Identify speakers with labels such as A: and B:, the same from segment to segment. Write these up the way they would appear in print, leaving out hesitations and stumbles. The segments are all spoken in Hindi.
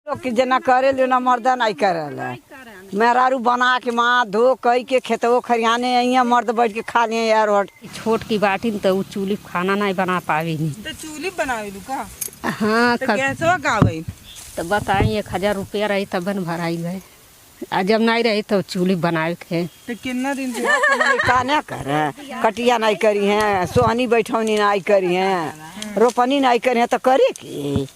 A: लोग के जना करे ले ना मर्दा नहीं करेला। मेहरारू बना के माँ धो कई के खेतों खरियाने यहाँ मर्द बैठ के खा लिए यार। और
B: छोट की बाटी में तो चूल्ही खाना नहीं बना पावी नहीं
C: तो चूल्ही बनावे का।
B: हाँ
C: तो गैसवा का भाई
B: तो बताई 1000 रुपया रही तब न भराई गए। आज जब नहीं रही तो चूल्ही बनाए थे।
C: तो कितना दिन से
A: काने करे कटिया नहीं करी है, सोहनी बैठौनी नहीं करी है, रोपनी नहीं करी है तो करे की।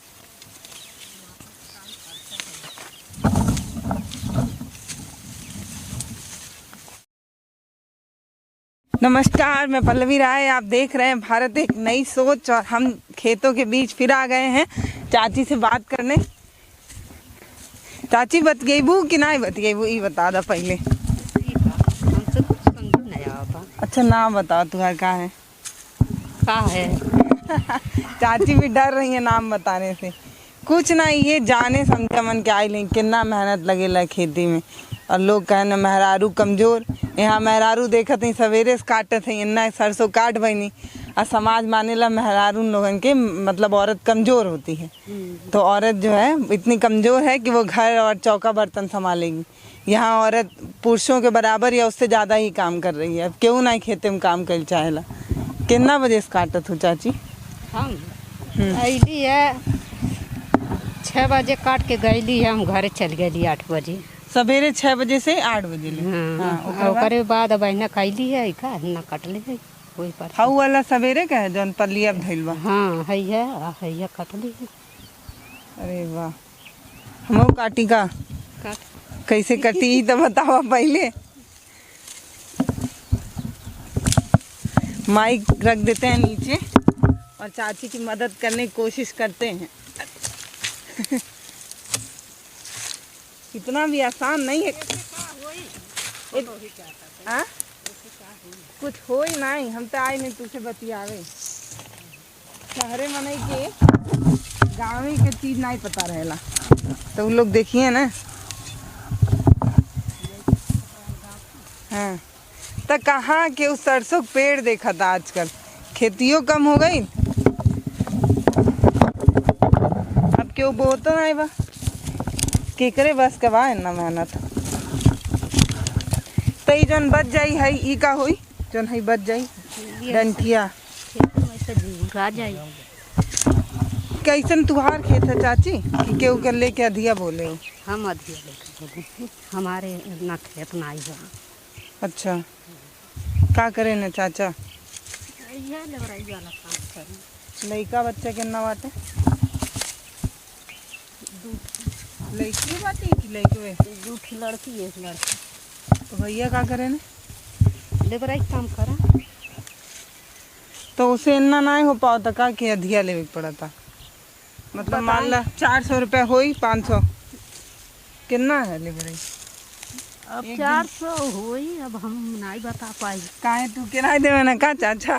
C: नमस्कार, मैं पल्लवी राय। आप देख रहे हैं भारत एक नई सोच और हम खेतों के बीच फिर आ गए हैं चाची से बात करने। चाची बतगेबू कि नहीं बतगेबू ये बता दो पहले।
B: हमसे कुछ समझ नहीं आता।
C: अच्छा नाम बताओ तुम्हारा क्या है।
B: का है
C: चाची भी डर रही है नाम बताने से। कुछ नहीं, ये जाने समझे मन के आई लेकिन कितना मेहनत लगेला खेती में। और लोग कहने मेहरारू कमजोर, यहाँ मेहरारू देखत ही सवेरे से काटत है, इन्ना सरसों काट बनी। और समाज मानेला मेहरारू लोगन के मतलब औरत कमजोर होती है। तो औरत जो है इतनी कमजोर है कि वो घर और चौका बर्तन संभालेगी। यहाँ औरत पुरुषों के बराबर या उससे ज़्यादा ही काम कर रही है। अब क्यों नहीं खेते में काम कर चाहेला। कितना बजे से काटत हो चाची।
B: हम अली है 6 बजे काट के गईली है। हम घरे चल गई 8 बजे
C: सवेरे 6 बजे से 8 बजे ले।
B: हाँ ओकरे बाद अब ना कैली है का ना कटले है कोई पर।
C: हाउ वाला सवेरे का है जौन पल्ली अब धइल बा।
B: हाँ है कटली है।
C: अरे वाह, हमहू काटी का।
B: काट
C: कैसे कटी ई तो बताओ पहले। माइक रख देते हैं नीचे और चाची की मदद करने की कोशिश करते हैं। इतना भी आसान नहीं है। आ? कुछ हो ही नहीं, हम तो आए नहीं तुझसे बतियावे। शहरे में नहीं के गाँव के चीज नहीं पता रहेला तो उन लोग देखिए ना। हाँ तो कहाँ के उस सरसों के पेड़ देखा था आजकल। खेतियों कम हो गई। अब क्यों बो तो नहीं बा केकरे बस कबा है ना मेहनत। तो ये जौन बच जाई है ई का हुई जौन है बच जाई डंठिया कैसन तुहार खेत है चाची कि केहू कर लेके अधिया बोले हो।
B: हम अधिया लेकर बोले हमारे इतना खेत नहीं है।
C: अच्छा का करे न चाचा। लड़का बच्चा कितना बाटे। लड़की बाटी कि लड़के
B: 2 लड़की 1 लड़का।
C: तो भैया का करे न
B: लेबराई काम करा
C: तो उसे इतना नहीं हो पाओ तो का के अधिया लेवे पड़ा था। मतलब मान ला 400 रुपया होई 500 कितना है लेबराई।
B: अब 400 होई। अब हम नहीं बता पाई
C: काहे तू के नहीं देवे ना का चाचा।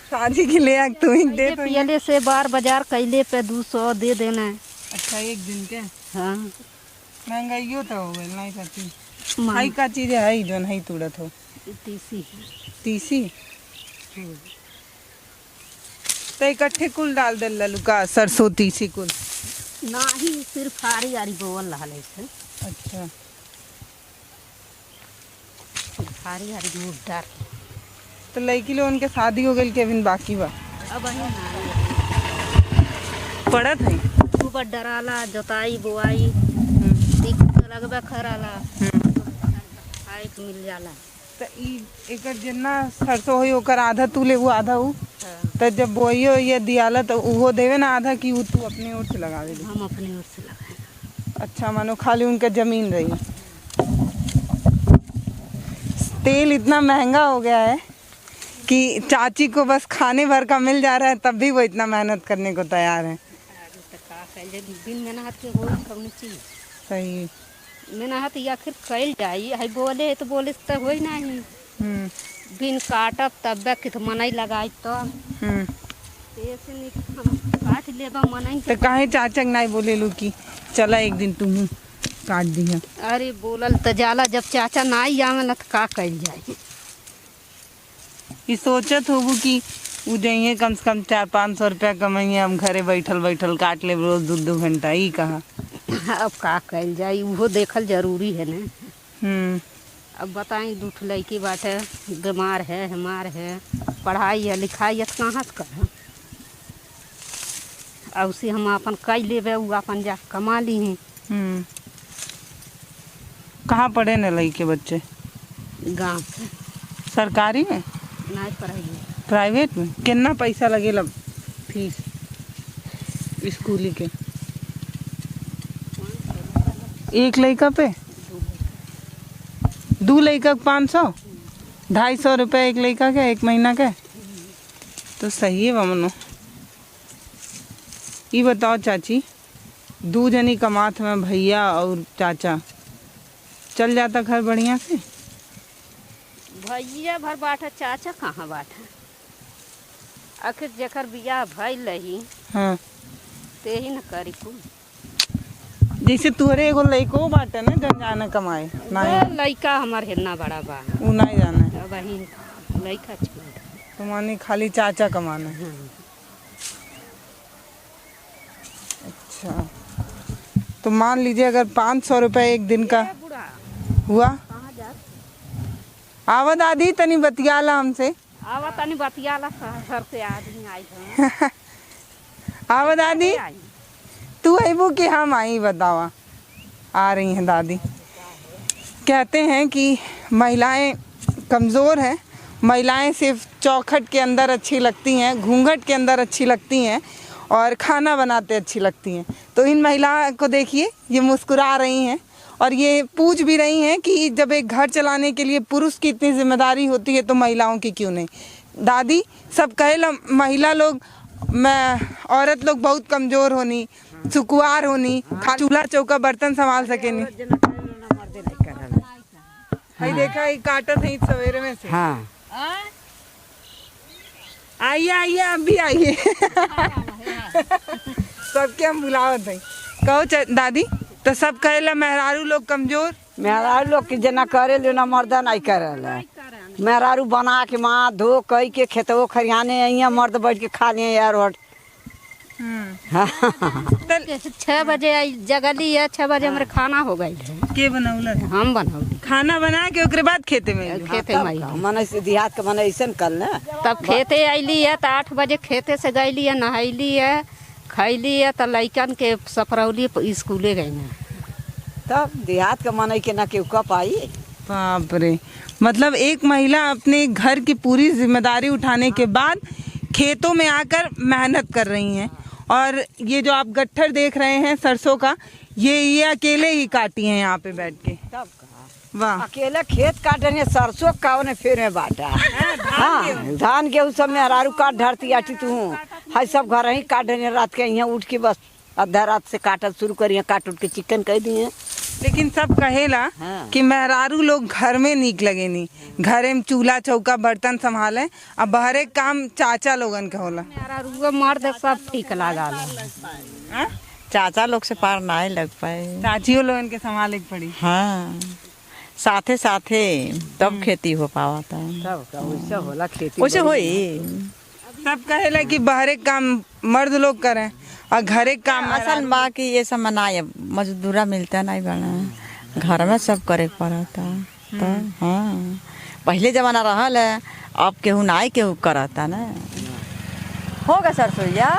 C: शादी के लिए तू ही दे तो।
B: पहले से बार बाजार कैले पे 200 दे देना है।
C: अच्छा एक दिन के।
B: हाँ
C: महंगाइयो तो हो गई नहीं सची। हाई का चीज है जो नहीं तुड़त हो। तीसी तो इकट्ठे कुल डाल दे ललू का सरसों तीसी कुल
B: नहीं सिर्फ हारी आरी बोल रहा है।
C: अच्छा
B: हारी हारी दूध डाल
C: तो लड़की लोग उनके शादी हो गई के अभी बाकी बा।
B: अब
C: पड़त है
B: खूब डराला जोताई बुआई लगबे खराला खाए के मिल जाला।
C: तो एकर जितना सरसों होई ओकर आधा तू ले वो आधा ऊ। तो जब बोइयो ये दियाला तो वो देवे ना आधा की वो तू अपने ओर से लगा दे।
B: हम अपने ओर से लगाए।
C: अच्छा मानो खाली उनका जमीन रही। तेल इतना महंगा हो गया है कि चाची को बस खाने भर का मिल जा रहा है तब भी वो इतना मेहनत करने को तैयार है।
B: बिन मेहनत के हो कौन चीज
C: सही
B: मेहनत आखिर कैल जाई है। बोले तो बोले तो हो नहीं। बिन काटब तब कि तो मनाई लगाई तो काट लेबा मनाई
C: तो काहे चाचा नहीं बोले लू कि चला एक दिन तुम काट दिया।
B: अरे बोलल तो जाला जब चाचा नहीं आवे न तो का कैल जाए।
C: ये सोचत होबू कि वो जाइए कम से कम 400-500 रुपया कमाइए हम घरे बैठल बैठल काट ले रोज 2-2 घंटा ही कहा।
B: अब का कल जाई वो देखल जरूरी है ना। अब बताई दूठ लड़की बाटे बीमार है हमार है, पढ़ाई है लिखाई है तो कहाँ से कर। अब उसे हम अपन कई लेवे वो अपन जा कमा ली हैं।
C: कहाँ पढ़े न लड़के बच्चे?
B: गांव से।
C: सरकारी में?
B: नहीं पढ़ाई।
C: प्राइवेट में? कितना पैसा लगेला फीस स्कूली के? एक लड़का पे? 2 लड़का 500? 250 रुपये एक लड़का के एक महीना के? तो सही है मनो। ये बताओ चाची, 2 जनी कमात में भैया और चाचा, चल जाता घर बढ़िया से?
B: भैया भर बाटा चाचा कहाँ बाटा। आखिर जकर बियाह भइल रही
C: हाँ
B: ते ही न करी कुल।
C: जैसे तुहरे एगो लड़को बाटे ना जन जाना कमाए नहीं?
B: लड़का हमार हेतना बड़ा बा
C: वो नहीं जाना है
B: वही लड़का छोड़।
C: तो मानी खाली चाचा कमाना है। अच्छा तो मान लीजिए अगर 500 रुपये एक दिन का हुआ। आवा दादी तनी बतियाला हमसे।
B: आवा तनी बतियाला शहर से आदमी आई है।
C: आवा दादी तू अबू कि हम आई बतावा। आ रही हैं दादी। कहते हैं कि महिलाएं कमज़ोर हैं, महिलाएं सिर्फ चौखट के अंदर अच्छी लगती हैं, घूंघट के अंदर अच्छी लगती हैं और खाना बनाते अच्छी लगती हैं। तो इन महिलाओं को देखिए ये मुस्कुरा रही हैं और ये पूछ भी रही हैं कि जब एक घर चलाने के लिए पुरुष की इतनी जिम्मेदारी होती है तो महिलाओं की क्यों नहीं। दादी सब कहे महिला लोग मैं औरत लोग बहुत कमज़ोर होनी, सुकुआर होनी, चूल्हा चौका बर्तन संभाल सके नहीं। भाई देखा ये काटत है सवेरे में से।
A: हाँ
C: आइए आइए अब भी आइए। सबके हम बुलावत है। कहो दादी तो सब कहेला मेहरारू लोग कमजोर।
A: मेहरारू लोग के जना करे लो ना मर्दा नहीं करेला। मेहरारू बना के माँ धो कई के खेतों खरियाने यहाँ मर्द बैठ के खा लिए यार।
B: 6 बजे जगली है, 6 बजे हमारे खाना हो गई है।
C: के बनौला?
B: हम बनौली
C: खाना बना के ओकरे बाद खेते में
B: खेते में
A: मन से देहात के मन ऐसा कर ना।
B: तब खेते अली है तो 8 बजे खेते से गईली है, नहैली है, खैली है तो लैकन के सफरौली स्कूले गई ना।
A: तब देहात के मन के ना केहू कप आई।
C: बाप रे, मतलब एक महिला अपने घर की पूरी जिम्मेदारी उठाने के बाद खेतों में आकर मेहनत कर रही हैं। और ये जो आप गट्ठर देख रहे हैं सरसों का, ये अकेले ही काटी हैं यहाँ पे बैठ के।
A: तब
C: वाह,
A: अकेले खेत काटने सरसों का ने फिर में बांटा। हाँ धान गेहूँ सब में हरारू काट धरती आटी तू है सब घर ही काटने रात के यहाँ उठ के बस आधा रात से काटत शुरू करिए, काट उठ के चिकन कह दिए।
C: लेकिन सब कहेला कि मेहरारू लोग घर में नीक लगे नहीं, घरे में चूल्हा चौका बर्तन संभाले, अब बाहरे काम चाचा लोगन के होला।
B: मेहरारू मर्द सब ठीक लगा।
D: चाचा लोग से पार ना लग पाए,
C: चाचियों लोगन के संभाले के पड़ी।
D: हाँ साथे साथे तब खेती हो पावा था।
A: वैसे होला खेती
D: वैसे होई।
C: सब कहेला कि बाहरे काम मर्द लोग करें और घरे काम
D: असल बा कि ये सब मनाए मजदूरा मिलता नहीं बना, घर में सब करे पड़ता। तो हाँ पहले जमाना रहल है, अब केहू नहीं केहू करता ना। होगा सरसोईया।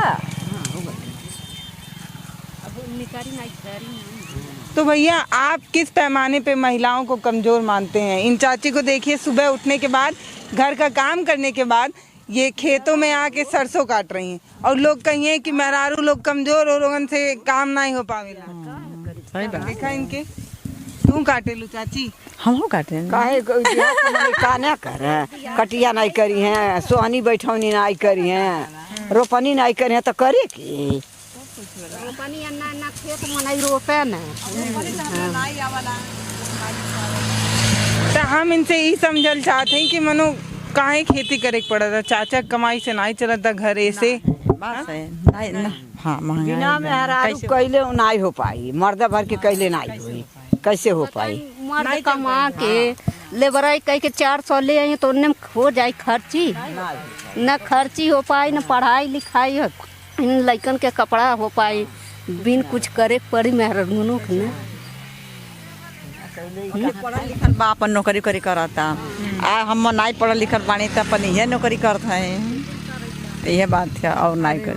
C: तो भैया आप किस पैमाने पे महिलाओं को कमज़ोर मानते हैं? इन चाची को देखिए, सुबह उठने के बाद घर का काम करने के बाद ये खेतों में आके सरसों काट रही हैं और लोग कहिए कि मेहरारू लोग कमज़ोर और लोगन से काम नहीं हो पावेला। देखा इनके तू काटे लो चाची।
D: हम काटे
A: काहे का ना कर कटिया नहीं करी हैं, सोहनी बैठौनी नहीं करी हैं, रोपनी नहीं करी हैं तो करे की
B: रोपनी अन्ना खेत में नहीं रोपे ना।
C: तो हम इनसे यही समझल चाहते हैं कि मनो काहे खेती करे पड़ा था, चाचा कमाई से नहीं चलता घर ऐसे।
D: बस है नहीं ना। हाँ
A: बिना मेहरारू कैले नहीं हो पाई, मर्दा भर के कैले नहीं हुई, कैसे हो पाई?
B: मर्द कमा के लेबराई कह के 400 ले आई तो उनमें हो जाए खर्ची, न खर्ची हो पाई, न पढ़ाई लिखाई इन लड़कन के कपड़ा हो पाई, बिन कुछ करे पड़ी मेहरारू के ना।
D: पढ़ल लिखल बा अपन नौकरी उकरी करता। आ हम नहीं पढ़ल लिखल बानी तो अपन इहे नौकरी करत हैं। इहे बात है और नहीं कुछ।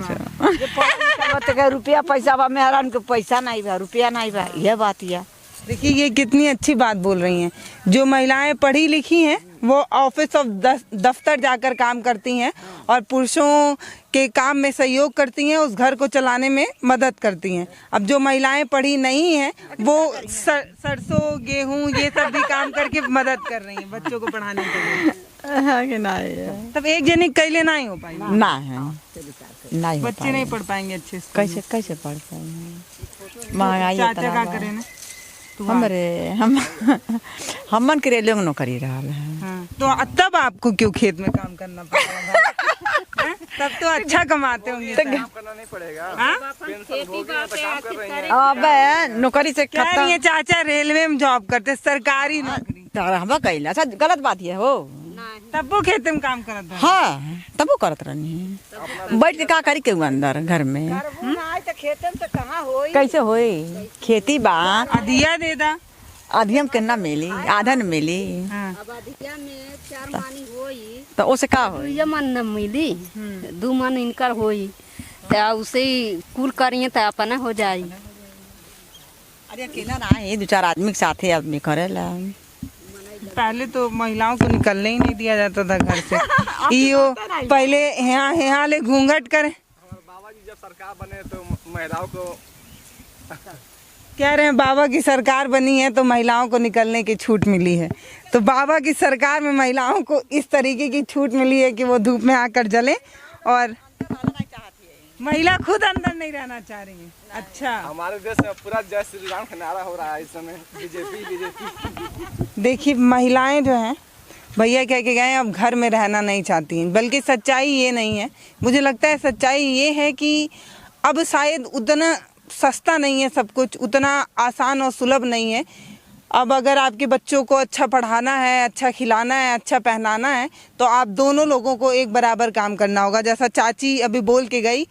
A: रुपया पैसा बा, मेहरान के पैसा नहीं बा, रुपया नहीं बा, यह बात है।
C: देखिए ये कितनी अच्छी बात बोल रही हैं। जो महिलाएं पढ़ी लिखी हैं वो ऑफिस ऑफ दफ्तर जाकर काम करती हैं और पुरुषों के काम में सहयोग करती हैं, उस घर को चलाने में मदद करती हैं। अब जो महिलाएं पढ़ी नहीं हैं वो सरसों गेहूं ये सब भी काम करके मदद कर रही हैं बच्चों को पढ़ाने के लिए।
D: हाँ कि नहीं,
C: तब एक जनी कैले नहीं हो पाई
D: ना है, नहीं हो
C: बच्चे नहीं पढ़ पाएंगे अच्छे से।
D: कैसे पढ़ पाएंगे? महंगाई
C: चाचा
D: इतना
C: का
D: बा।
C: करे ना
D: हमन के लोग नौकरी रहा है।
C: हाँ। तो तब आपको क्यों खेत में काम करना पड़ेगा? तब तो अच्छा कमाते होंगे।
E: करना नहीं पड़ेगा।
D: अब नौकरी से
C: कह रही है चाचा रेलवे में जॉब करते, सरकारी नौकरी।
D: हम कैला अच्छा गलत बात है हो।
C: तब वो खेत में काम करता है।
D: हाँ तब वो करत रहनी बैठ के का करी के अंदर घर में कैसे होई? खेती बा
C: अधिया दे दा।
D: अधियम के ना मिली, आधा न मिली।
C: हाँ।
B: अब अधिया में 4 मानी होई
D: तो उसे का हो?
B: 2 मन न मिली, 2 मन इनकर होई तो उसे कुल करिए तो अपना हो जाई।
D: अरे अकेला ना है, 2-4 आदमी के साथ आदमी करेला।
C: पहले तो महिलाओं को निकलने ही नहीं दिया जाता था घर से। यो पहले यहाँ ले घूंघट करे।
E: बाबा जी जब सरकार बने तो महिलाओं को
C: कह रहे हैं बाबा की सरकार बनी है तो महिलाओं को निकलने की छूट मिली है। तो बाबा की सरकार में महिलाओं को इस तरीके की छूट मिली है कि वो धूप में आकर जले और महिला खुद अंदर नहीं रहना चाह रही है। अच्छा,
E: हमारे देश में पूरा जय श्री राम का नारा हो रहा है इस समय। बीजेपी
C: देखिए महिलाएं जो हैं भैया कह के गए अब घर में रहना नहीं चाहती हैं, बल्कि सच्चाई ये नहीं है। मुझे लगता है सच्चाई ये है कि अब शायद उतना सस्ता नहीं है सब कुछ, उतना आसान और सुलभ नहीं है। अब अगर आपके बच्चों को अच्छा पढ़ाना है, अच्छा खिलाना है, अच्छा पहनाना है तो आप दोनों लोगों को एक बराबर काम करना होगा। जैसा चाची अभी बोल के गई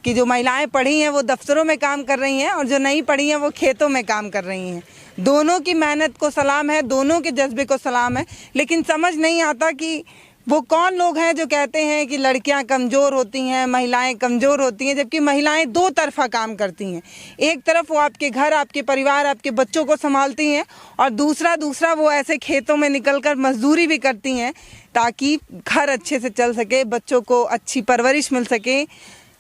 C: कि जो महिलाएं पढ़ी हैं वो दफ्तरों में काम कर रही हैं और जो नहीं पढ़ी हैं वो खेतों में काम कर रही हैं। दोनों की मेहनत को सलाम है, दोनों के जज्बे को सलाम है। लेकिन समझ नहीं आता कि वो कौन लोग हैं जो कहते हैं कि लड़कियां कमज़ोर होती हैं, महिलाएं कमज़ोर होती हैं, जबकि महिलाएं 2 तरफा काम करती हैं। एक तरफ वो आपके घर, आपके परिवार, आपके बच्चों को संभालती हैं और दूसरा वो ऐसे खेतों में निकलकर मजदूरी भी करती हैं ताकि घर अच्छे से चल सके, बच्चों को अच्छी परवरिश मिल सके,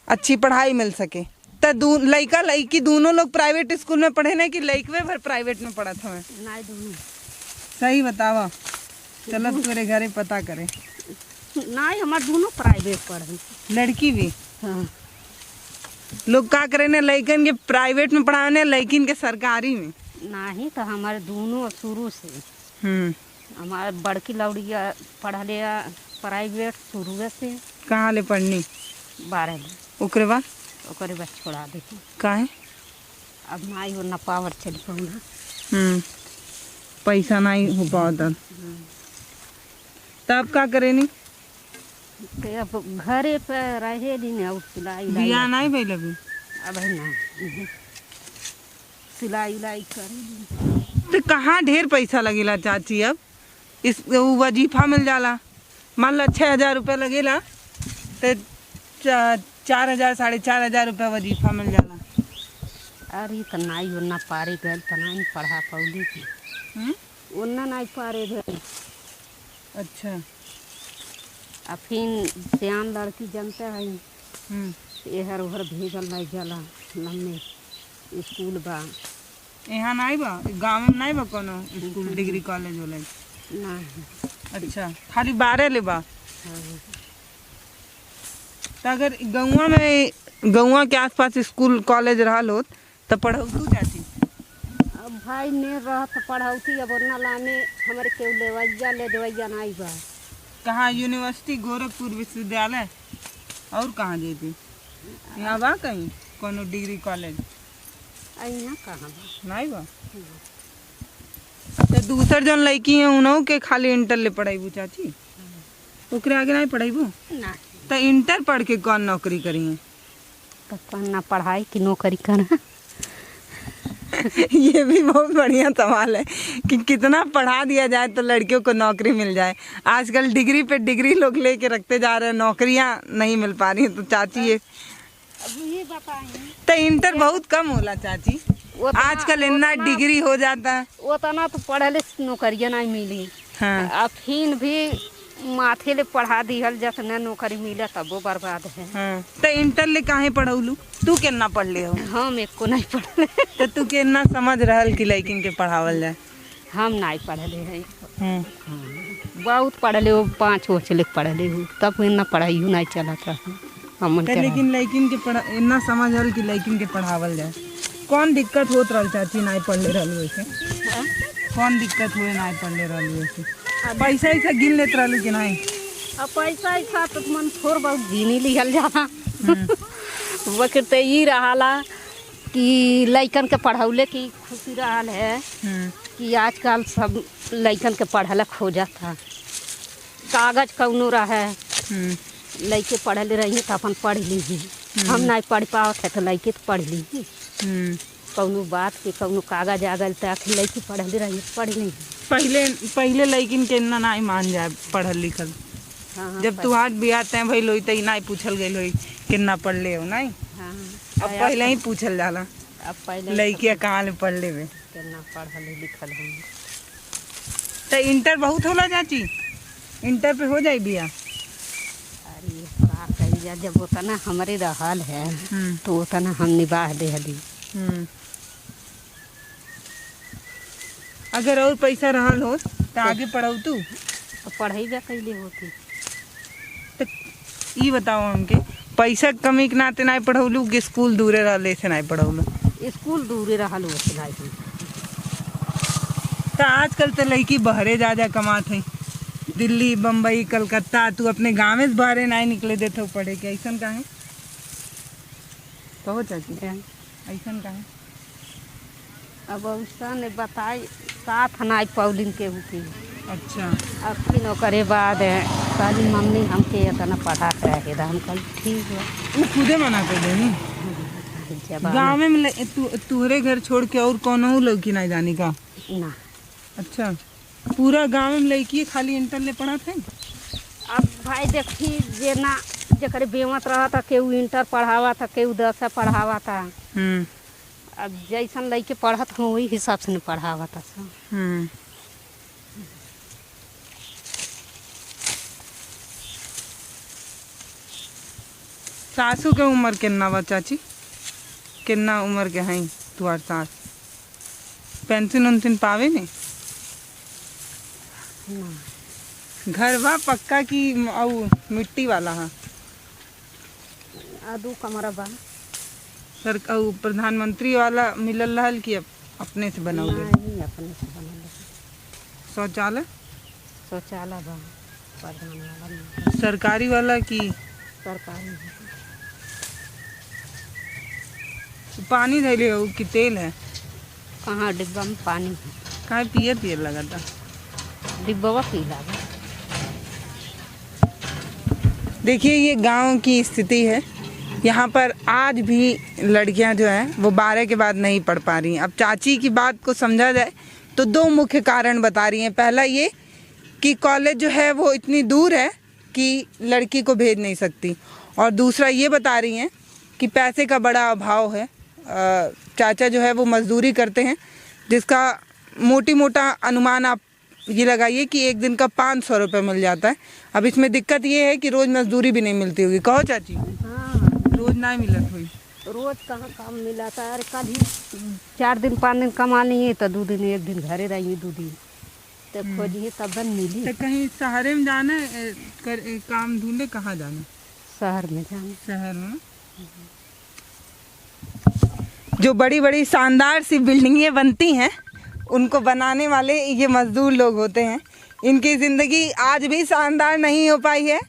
C: अच्छी पढ़ाई मिल सके। तो लड़का लड़की दोनों लोग प्राइवेट स्कूल में पढ़े ना कि लड़कवे भर प्राइवेट में पढ़ा था?
B: नहीं दोनों
C: सही बतावा, चलो पूरे घरे पता करे।
B: नहीं हमारे दोनों प्राइवेट पढ़े।
C: लड़की भी
B: हाँ।
C: लोग का करे ने लड़कन के प्राइवेट में पढ़ाने, लड़किन के सरकारी में।
B: नहीं तो हमारे दोनों शुरू से हमारे बड़की लौड़िया पढ़ लिया प्राइवेट शुरू से।
C: कहाँ ले पढ़नी?
B: 12
C: ओकरे बाद
B: ओकरे बाद छोड़ा दी।
C: काहे?
B: अब नाई हो न पावर चल पाऊंगा।
C: पैसा नहीं हो पाता तब का करे नी?
B: तो अब घरे पे रहे दिन और सिलाई
C: बिया नहीं भइल अभी?
B: अब है ना सिलाई उलाई करे।
C: तो कहाँ ढेर पैसा लगेला चाची? अब इस वजीफा मिल जाला, मान लो 6,000 रुपया लगेला तो 4,000 4,500 रुपया वजीफा मिल जाला।
B: अरे तो नाई हो न पारे गए तो नहीं पढ़ा पौली थी उन्ना नहीं पारे गए।
C: अच्छा।
B: अब फिर सियान लड़की जनते हैं इधर उधर भेजल नहीं जाला, लम्बे स्कूल बा
C: यहाँ नहीं बा, गाँव में नहीं बा कोनो स्कूल डिग्री कॉलेज वाले?
B: नहीं।
C: अच्छा, खाली 12 ले बा। तो अगर गौवा के आसपास स्कूल कॉलेज रहा हो तो पढ़ऊ तू चाची?
B: अब भाई ने रह तो पढ़ौती अब ना लाने हमारे केव ले देवैया नहीं बा।
C: कहाँ? यूनिवर्सिटी गोरखपुर विश्वविद्यालय और कहाँ जेती? यहाँ बा कहीं कोनो डिग्री कॉलेज?
B: यहाँ कहाँ बा?
C: नहीं बा। तो दूसर जौन लड़की है उन्हों के खाली इंटर ले पढ़ाई चाची, ओकरे आगे नहीं पढ़ाईबू?
B: नहीं।
C: तो इंटर पढ़ के कौन नौकरी करी है?
B: तो ना पढ़ाई की नौकरी करना।
C: ये भी बहुत बढ़िया सवाल है कि कितना पढ़ा दिया जाए तो लड़कियों को नौकरी मिल जाए। आजकल डिग्री पे डिग्री लोग लेके रखते जा रहे हैं, नौकरियां नहीं मिल पा रही हैं। तो चाची ये तो इंटर बहुत कम होला चाची, आजकल इतना डिग्री हो जाता है।
B: उतना तो पढ़ले नौकरियाँ नहीं मिली।
C: हाँ।
B: अब फिर भी माथे ले पढ़ा दिहल जतने नौकरी मिले तब वो बर्बाद है।
C: हाँ। तो इंटर ले काहे पढ़ौलू? तू केना पढ़ ले हो?
B: हम एक को नहीं पढ़ले।
C: तो तू केना समझ रहल कि लड़किन के पढ़ावल जाए?
B: हम नहीं पढ़ले हैं।
C: हाँ।
B: बहुत पढ़ले हो, 5 वर्ष ले पढ़ले हो, तब इतना पढ़ाई नहीं चला था हमन के।
C: लेकिन लड़किन के इतना समझ रहल कि लड़किन के पढ़ावल जाए। कौन दिक्कत होत रहल चाची नहीं पढ़ ले रहल वैसे? कौन दिक्कत हुए नहीं पढ़ ले रहल वैसे? पैसा ऐसा गिन लेत रहल कि नहीं?
B: अब पैसा ऐसा तो मन थोड़ बहुत गिनी लिहल जाला। वक्त तो ये रहा कि लइकन के पढ़ौले की खुशी रहल है कि आजकल सब लइकन के पढ़ल खोजा था। कागज कौनो रहे लइके पढ़ले रही तो अपन पढ़ ली। हम नहीं पढ़ पाओ थे तो लइके तो पढ़ ली। कौनो बात के कौनो कागज आ गल तो लइके पढ़ले रही पढ़ ली।
C: पहले लड़किन के इतना नहीं मान जाए पढ़ल लिखल।
B: हाँ,
C: जब तू हाथ बियाह तय भइल होई त नहीं पूछल गइल होई कितना पढ़ ले हो नहीं?
B: हाँ,
C: अब पहले ही पूछल जाला
B: अब पहले
C: लड़कियां कहाँ ले पढ़ लेवे।
B: कितना पढ़ल लिखल हम।
C: तो इंटर बहुत होला चाची? इंटर पे हो जाए बियाह?
B: अरे का कही जा, जब उतना हमारे रहल है तो उतना हम निभाह दे हली।
C: अगर और पैसा रहल हो तो आगे पढ़ाऊ तू?
B: तो पढ़ाई जा कैले होती।
C: तो ये बताओ हमके, पैसा कमी के नाते नहीं पढ़ौलू कि स्कूल दूरे रहले से नहीं पढ़ौलू?
B: स्कूल दूरे रहल वैसे नहीं।
C: तो आजकल तो लड़की बहरे जा कमात है, दिल्ली बम्बई कलकत्ता। तू अपने गाँव में बहरे नहीं निकले देते पढ़े के, ऐसा काहे? कहो चाची ऐसा काहे?
B: अब उसका ने बताई साथ नहीं पौलिन के हुकी।
C: अच्छा।
B: अब फिर ओकरे बाद कहली मम्मी हमके इतना पढ़ा के रहे हम कल ठीक है।
C: वो खुदे मना कर देनी? गाँव में तुहरे घर छोड़ के और कौन लड़की नहीं जानी का?
B: ना।
C: अच्छा, पूरा गाँव में लड़की खाली इंटर ले पढ़ा थे?
B: अब भाई देखी जे ना जकर बेमत रहा था केहू इंटर पढ़ावा था, केहू 10 पढ़ावा था। अब जैसन लड़के पढ़त हूँ वही हिसाब से पढ़ावा था सब।
C: सासू के उम्र कितना बा चाची? कितना उम्र के हैं तुम्हारे सास? पेंशन उनशन पावे ने? घर बा पक्का की मिट्टी वाला है?
B: दू कमरा बा।
C: सर प्रधानमंत्री वाला मिलल रहल कि अपने से बनाओगे?
B: नहीं, अपने से बनल।
C: शौचालय?
B: शौचालय बा प्रधान वाला।
C: सरकारी वाला की
B: सरकारी?
C: पानी धैले हो कि तेल है?
B: कहाँ डिब्बा में पानी है।
C: कहाँ पियर लगा था?
B: डिब्बा पीला बा।
C: देखिए ये गांव की स्थिति है। यहाँ पर आज भी लड़कियां जो हैं वो 12 के बाद नहीं पढ़ पा रही हैं। अब चाची की बात को समझा जाए तो 2 मुख्य कारण बता रही हैं। पहला ये कि कॉलेज जो है वो इतनी दूर है कि लड़की को भेज नहीं सकती, और दूसरा ये बता रही हैं कि पैसे का बड़ा अभाव है। चाचा जो है वो मजदूरी करते हैं, जिसका मोटा अनुमान आप ये लगाइए कि एक दिन का 500 रुपये मिल जाता है। अब इसमें दिक्कत ये है कि रोज़ मजदूरी भी नहीं मिलती होगी। कहो चाची?
B: हाँ,
C: रोज़ नहीं मिलत हुई?
B: रोज कहाँ काम मिला था। अरे कल ही 4 दिन 5 दिन कमा लिए तो 2 दिन 1 दिन घरे रही 2 दिन तो खोजिए तब मिली।
C: तो कहीं शहर में जाना काम ढूंढे, कहाँ जाना?
B: शहर में जाना।
C: शहर में जो बड़ी बड़ी शानदार सी बिल्डिंगें बनती हैं उनको बनाने वाले ये मजदूर लोग होते हैं। इनकी ज़िंदगी आज भी शानदार नहीं हो पाई है,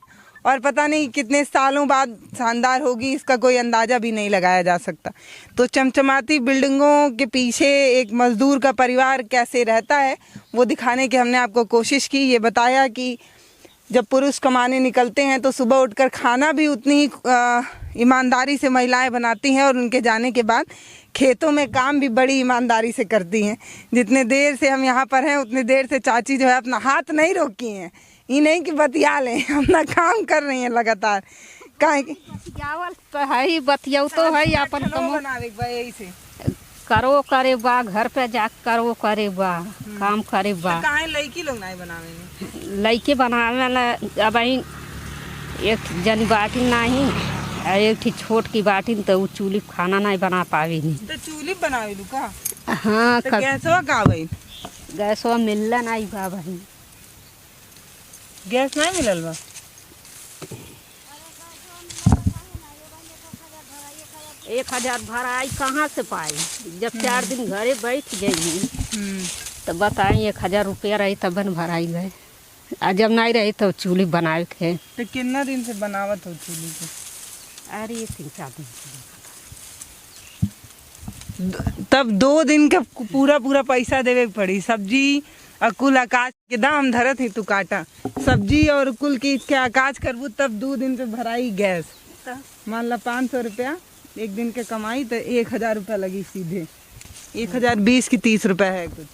C: और पता नहीं कितने सालों बाद शानदार होगी इसका कोई अंदाज़ा भी नहीं लगाया जा सकता। तो चमचमाती बिल्डिंगों के पीछे एक मज़दूर का परिवार कैसे रहता है वो दिखाने की हमने आपको कोशिश की। ये बताया कि जब पुरुष कमाने निकलते हैं तो सुबह उठकर खाना भी उतनी ही ईमानदारी से महिलाएं बनाती हैं, और उनके जाने के बाद खेतों में काम भी बड़ी ईमानदारी से करती हैं। जितने देर से हम यहाँ पर हैं उतने देर से चाची जो है अपना हाथ नहीं रोकी हैं। ये नहीं कि बतिया लें, अपना काम कर रही हैं लगातार। काहे कि
B: बतियावल तो है ही, बतियाऊ तो है ही, अपन कमो
C: बनावे बा यही से
B: करो करे बा, घर पे जा करो करे बा, काम करे बा।
C: काहे लड़की लोग नहीं बनावे नहीं?
B: लइके बनावे ला अब एक जनी बाटी नहीं, एक ठी छोट की बाटी तो उ चूल्ही खाना नहीं बना पावी नहीं।
C: तो चूल्ही बनावे लू का?
B: हाँ
C: तो गैसवा का भाई?
B: गैसवा मिलला नहीं बा भाई,
C: गैस नहीं मिलल बा?
B: 1000 भराई कहाँ से पाई? जब 4 दिन घरे बैठ गई तो बताई 1000 रुपया रही तब न भराई गए, आ जब नहीं रही तो चूल्ही बनाए के।
C: तो कितना दिन से बनावत हो चूल्ही के?
B: अरे 3-4 दिन
C: तब 2 दिन का पूरा पूरा पैसा देवे के पड़ी। सब्जी और कुल आकाश के दाम धरत ही तू काटा, सब्जी और कुल की के आकाश करबू तब 2 दिन पे भराई गैस। मान ला 500 रुपया एक दिन के कमाई तो 1000 रुपया लगी सीधे। 1020 की 30 रुपया है कुछ।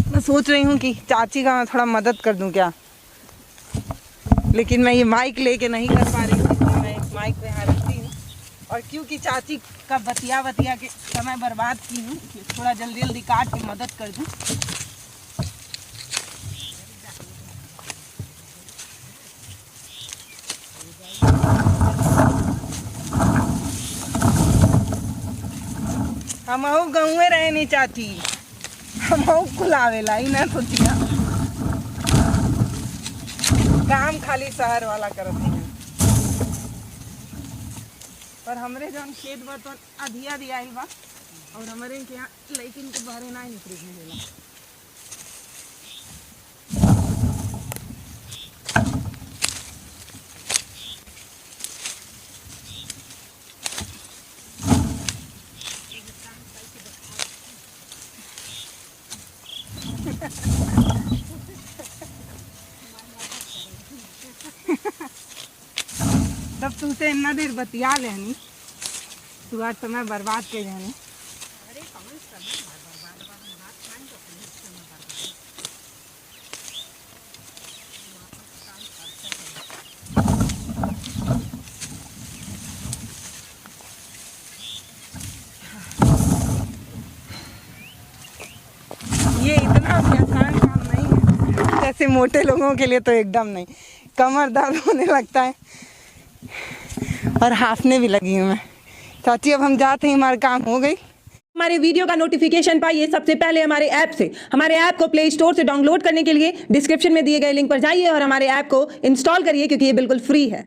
C: मैं सोच रही हूँ कि चाची का मैं थोड़ा मदद कर दूँ क्या, लेकिन मैं ये माइक लेके नहीं कर पा रही हूँ, इसलिए मैं माइक पे यहाँ रखती हूँ। और क्योंकि चाची का बतिया के समय बर्बाद की हूँ, थोड़ा जल्दी जल्दी काट के मदद कर दूँ। हम गाँवे रहे नहीं चाची, हम खुलावेला ही ना सोचिया, काम खाली शहर वाला करत है। पर हमरे जौन खेत बा तो अधिया दिया ही बा, और हमारे के यहाँ लड़किन के बाहरे ना निकले देला। तब तुमसे इतना देर बतिया लेनी, तू आज समय बर्बाद के जाने। ये इतना भी आसान काम नहीं है, जैसे मोटे लोगों के लिए तो एकदम नहीं। कमर दर्द होने लगता है और हाफने भी लगी हूँ मैं। चाची अब हम जाते हैं, हमारा काम हो गई।
F: हमारे वीडियो का नोटिफिकेशन पाइए सबसे पहले हमारे ऐप से। हमारे ऐप को प्ले स्टोर से डाउनलोड करने के लिए डिस्क्रिप्शन में दिए गए लिंक पर जाइए और हमारे ऐप को इंस्टॉल करिए, क्योंकि ये बिल्कुल फ्री है।